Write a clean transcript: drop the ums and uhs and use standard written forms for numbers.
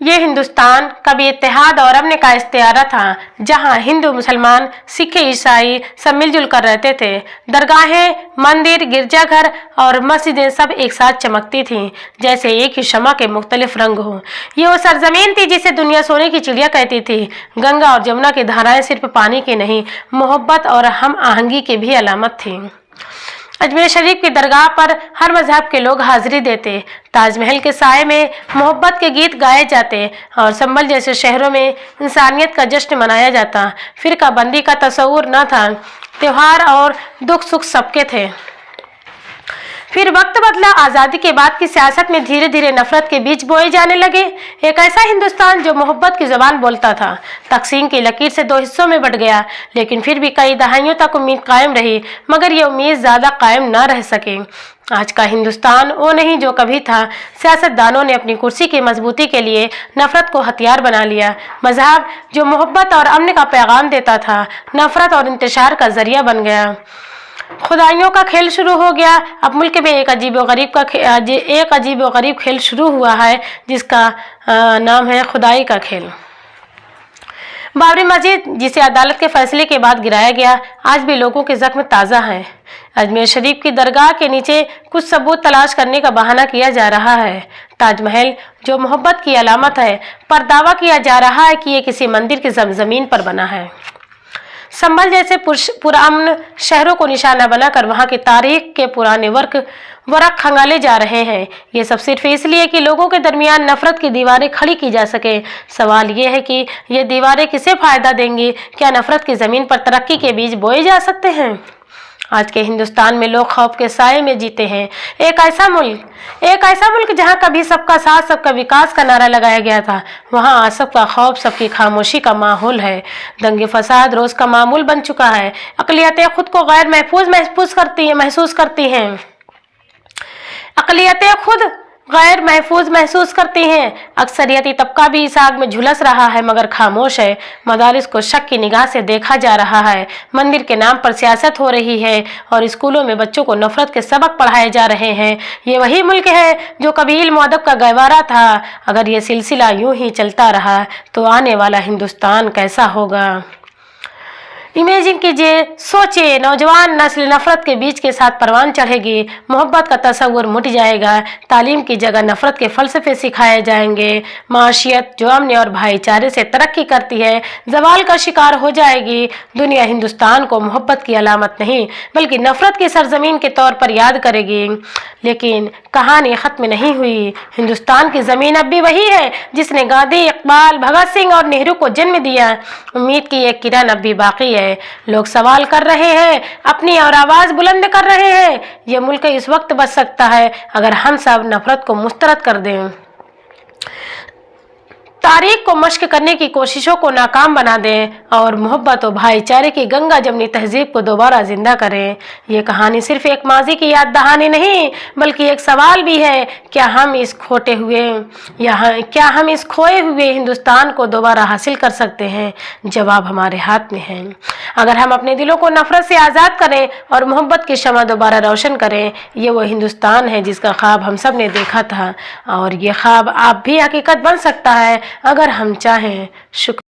ये हिंदुस्तान कभी इत्तेहाद और अमन का इस्तियारा था, जहां हिंदू, मुसलमान, सिख, ईसाई सब मिलजुल कर रहते थे। दरगाहें, मंदिर, गिरजाघर और मस्जिदें सब एक साथ चमकती थीं, जैसे एक ही शमा के मुख्तलिफ रंग हों। ये वो सरजमीन थी जिसे दुनिया सोने की चिड़िया कहती थी। गंगा और जमुना की धाराएं सिर्फ पानी की नहीं, मोहब्बत और हम आहंगी की भी अलामत थीं। अजमेर शरीफ की दरगाह पर हर मजहब के लोग हाजिरी देते। ताजमहल के साए में मोहब्बत के गीत गाए जाते और संभल जैसे शहरों में इंसानियत का जश्न मनाया जाता। फिरका बंदी का तस्वुर न था, त्योहार और दुख सुख सबके थे। फिर वक्त बदला, आज़ादी के बाद की सियासत में धीरे धीरे नफरत के बीज बोए जाने लगे। एक ऐसा हिंदुस्तान जो मोहब्बत की ज़बान बोलता था, तकसीम की लकीर से दो हिस्सों में बट गया, लेकिन फिर भी कई दहाइयों तक उम्मीद कायम रही, मगर ये उम्मीद ज़्यादा कायम न रह सके। आज का हिंदुस्तान वो नहीं जो कभी था। सियासतदानों ने अपनी कुर्सी की मजबूती के लिए नफरत को हथियार बना लिया। मजहब जो मोहब्बत और अमन का पैगाम देता था, नफरत और इंतशार का जरिया बन गया। खुदाइयों का खेल शुरू हो गया। अब मुल्क में एक अजीब व गरीब खेल शुरू हुआ है, जिसका नाम है खुदाई का खेल। बाबरी मस्जिद, जिसे अदालत के फैसले के बाद गिराया गया, आज भी लोगों के जख्म ताज़ा है। अजमेर शरीफ की दरगाह के नीचे कुछ सबूत तलाश करने का बहाना किया जा रहा है। ताजमहल, जो मोहब्बत की अलामत है, पर दावा किया जा रहा है कि ये किसी मंदिर की जमीन पर बना है। संभल जैसे पुरान शहरों को निशाना बनाकर वहां की तारीख के पुराने वर्क खंगाले जा रहे हैं। ये सब सिर्फ इसलिए कि लोगों के दरमियान नफरत की दीवारें खड़ी की जा सके। सवाल ये है कि ये दीवारें किसे फायदा देंगी? क्या नफरत की जमीन पर तरक्की के बीज बोए जा सकते हैं? आज के हिंदुस्तान में लोग खौफ के साए में जीते हैं। एक ऐसा मुल्क जहां कभी सबका साथ, सबका विकास का नारा लगाया गया था, वहां आज सबका खौफ, सबकी खामोशी का माहौल है। दंगे फसाद रोज का मामूल बन चुका है। अक़लियतें खुद को गैर महसूस करती हैं। अक़लियतें खुद गैर महसूस करती हैं। अक्सरियती तबका भी इस आग में झुलस रहा है, मगर खामोश है। मदारिस को शक की निगाह से देखा जा रहा है। मंदिर के नाम पर सियासत हो रही है और स्कूलों में बच्चों को नफरत के सबक पढ़ाए जा रहे हैं। ये वही मुल्क है जो कभी इल्म और अदब का गहवारा था। अगर ये सिलसिला यूं ही चलता रहा तो आने वाला हिंदुस्तान कैसा होगा? इमेजिन कीजिए, सोचिए, नौजवान नस्ल नफरत के बीज के साथ परवान चढ़ेगी। मोहब्बत का तस्वुर मिट जाएगा। तालीम की जगह नफरत के फलसफे सिखाए जाएंगे। माशियत जो अमन और भाईचारे से तरक्की करती है, जवाल का शिकार हो जाएगी। दुनिया हिंदुस्तान को मोहब्बत की अलामत नहीं, बल्कि नफरत की सरजमीन के तौर पर याद करेगी। लेकिन कहानी खत्म नहीं हुई। हिंदुस्तान की जमीन अब भी वही है जिसने गांधी, इकबाल, भगत सिंह और नेहरू को जन्म दिया। उम्मीद की एक किरण अब भी बाकी है। लोग सवाल कर रहे हैं, अपनी और आवाज बुलंद कर रहे हैं। यह मुल्क इस वक्त बच सकता है अगर हम सब नफरत को मुस्तरद कर दें, तारीख को मश्क करने की कोशिशों को नाकाम बना दें और मोहब्बत और भाईचारे की गंगा जमनी तहजीब को दोबारा जिंदा करें। ये कहानी सिर्फ एक माजी की याद दहानी नहीं, बल्कि एक सवाल भी है, क्या हम इस खोए हुए हिंदुस्तान को दोबारा हासिल कर सकते हैं? जवाब हमारे हाथ में है। अगर हम अपने दिलों को नफरत से आज़ाद करें और मोहब्बत की शमा दोबारा रोशन करें, ये वो हिंदुस्तान है जिसका ख्वाब हम सब ने देखा था, और ये ख्वाब आप भी हकीकत बन सकता है अगर हम चाहें। शुक्रिया।